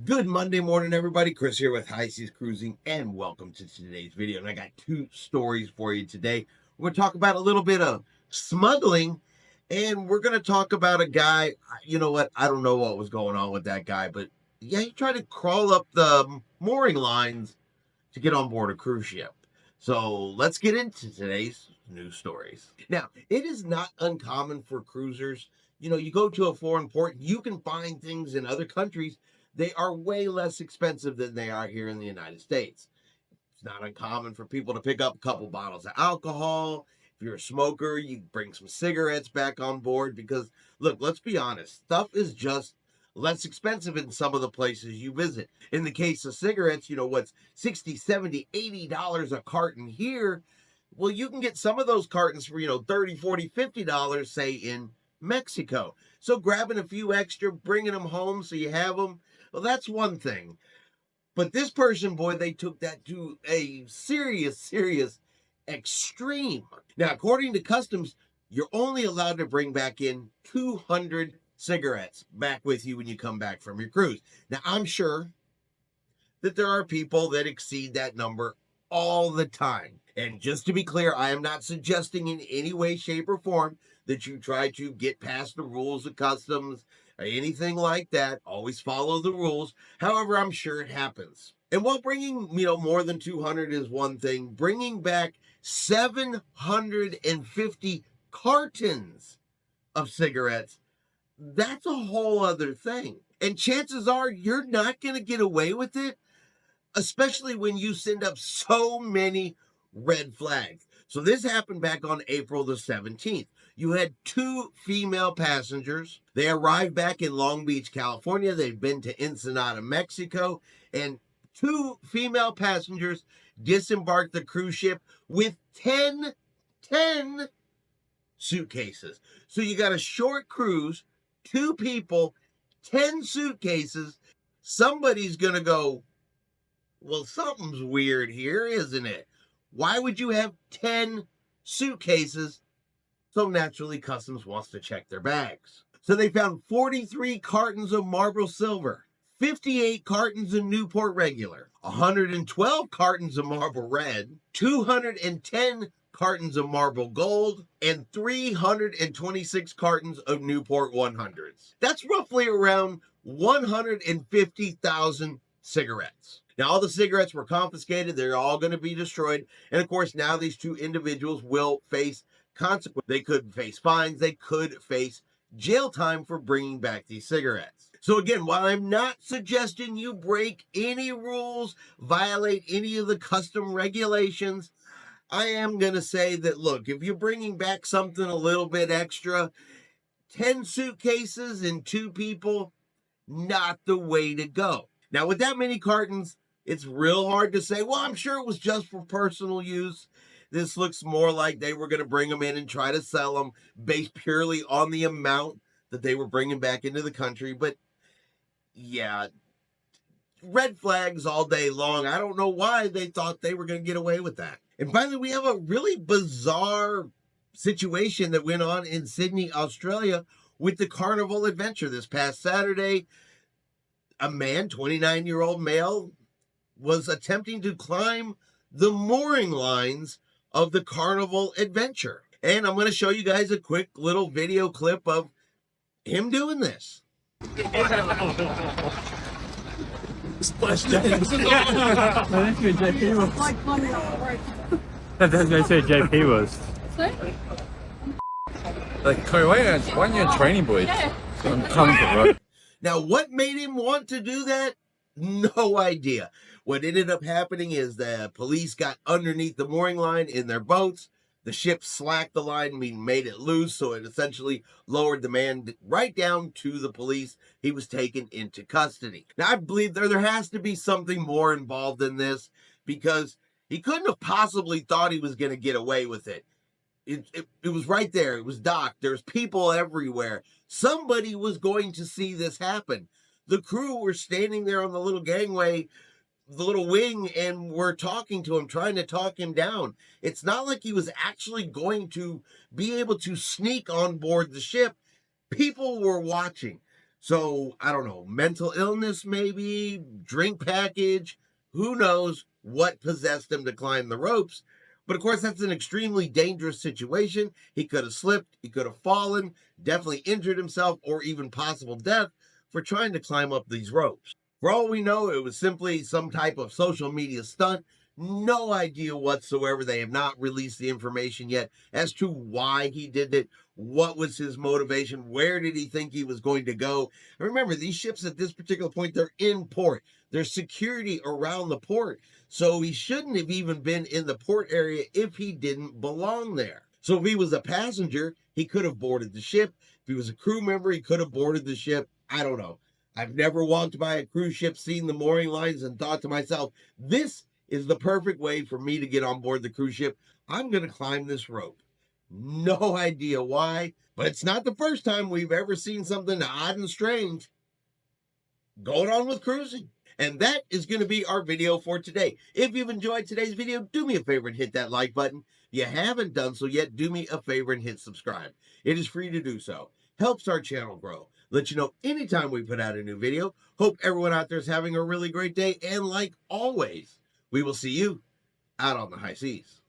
Good Monday morning, everybody. Chris here with High Seas Cruising, and welcome to today's video. And I got two stories for you today. We're going to talk about a little bit of smuggling, and we're going to talk about a guy. You know what? I don't know what was going on with that guy, but yeah, he tried to crawl up the mooring lines to get on board a cruise ship. So let's get into today's news stories. Now, it is not uncommon for cruisers. You go to a foreign port, you can find things in other countries. They are way less expensive than they are here in the United States. It's not uncommon for people to pick up a couple bottles of alcohol. If you're a smoker, you bring some cigarettes back on board because, look, let's be honest, stuff is just less expensive in some of the places you visit. In the case of cigarettes, what's 60, 70, $80 a carton here, well, you can get some of those cartons for, 30, 40, $50, say in Mexico. So grabbing a few extra, bringing them home so you have them, well, that's one thing. But this person, boy, they took that to a serious extreme. Now, according to customs, you're only allowed to bring back in 200 cigarettes back with you when you come back from your cruise. Now, I'm sure that there are people that exceed that number all the time. And just to be clear, I am not suggesting in any way, shape, or form that you try to get past the rules of customs or anything like that. Always follow the rules. However, I'm sure it happens. And while bringing, more than 200 is one thing, bringing back 750 cartons of cigarettes, that's a whole other thing. And chances are you're not going to get away with it, especially when you send up so many red flags. So this happened back on April the 17th. You had two female passengers. They arrived back in Long Beach, California. They'd been to Ensenada, Mexico, and two female passengers disembarked the cruise ship with 10 suitcases. So you got a short cruise, two people, 10 suitcases. Somebody's going to go, well, something's weird here, isn't it? Why would you have 10 suitcases? So naturally, Customs wants to check their bags. So they found 43 cartons of Marlboro Silver, 58 cartons of Newport Regular, 112 cartons of Marlboro Red, 210 cartons of Marlboro Gold, and 326 cartons of Newport 100s. That's roughly around 150,000 cigarettes. Now, all the cigarettes were confiscated. They're all going to be destroyed. And of course, now these two individuals will face consequences. They could face fines. They could face jail time for bringing back these cigarettes. So again, while I'm not suggesting you break any rules, violate any of the custom regulations, I am going to say that, look, if you're bringing back something a little bit extra, 10 suitcases and two people, not the way to go. Now, with that many cartons, it's real hard to say, well, I'm sure it was just for personal use. This looks more like they were going to bring them in and try to sell them based purely on the amount that they were bringing back into the country. But yeah, red flags all day long. I don't know why they thought they were going to get away with that. And finally, we have a really bizarre situation that went on in Sydney, Australia with the Carnival Adventure this past Saturday. A man, 29-year-old male, was attempting to climb the mooring lines of the Carnival Adventure. And I'm going to show you guys a quick little video clip of him doing this. Splash James. I think JP was. That's what I said JP was. Like, Korean, 1 year training boys. So I'm coming for it. Now, what made him want to do that? No idea. What ended up happening is the police got underneath the mooring line in their boats. The ship slacked the line, made it loose, so it essentially lowered the man right down to the police. He was taken into custody. Now, I believe there has to be something more involved in this, because he couldn't have possibly thought he was going to get away with it. It was right there. It was docked. There's people everywhere. Somebody was going to see this happen. The crew were standing there on the little gangway, the little wing, and were talking to him, trying to talk him down. It's not like he was actually going to be able to sneak on board the ship. People were watching. So, I don't know, mental illness maybe, drink package, who knows what possessed him to climb the ropes. But of course, that's an extremely dangerous situation. He could have slipped, he could have fallen, definitely injured himself, or even possible death for trying to climb up these ropes. For all we know, it was simply some type of social media stunt. No idea whatsoever. They have not released the information yet as to why he did it. What was his motivation? Where did he think he was going to go? And remember, these ships at this particular point, they're in port. There's security around the port. So he shouldn't have even been in the port area if he didn't belong there. So if he was a passenger, he could have boarded the ship. If he was a crew member, he could have boarded the ship. I don't know. I've never walked by a cruise ship, seen the mooring lines, and thought to myself, this is the perfect way for me to get on board the cruise ship. I'm going to climb this rope. No idea why, but it's not the first time we've ever seen something odd and strange going on with cruising. And that is going to be our video for today. If you've enjoyed today's video, do me a favor and hit that like button. If you haven't done so yet, do me a favor and hit subscribe. It is free to do so. Helps our channel grow. Let you know anytime we put out a new video. Hope everyone out there is having a really great day. And like always, we will see you out on the high seas.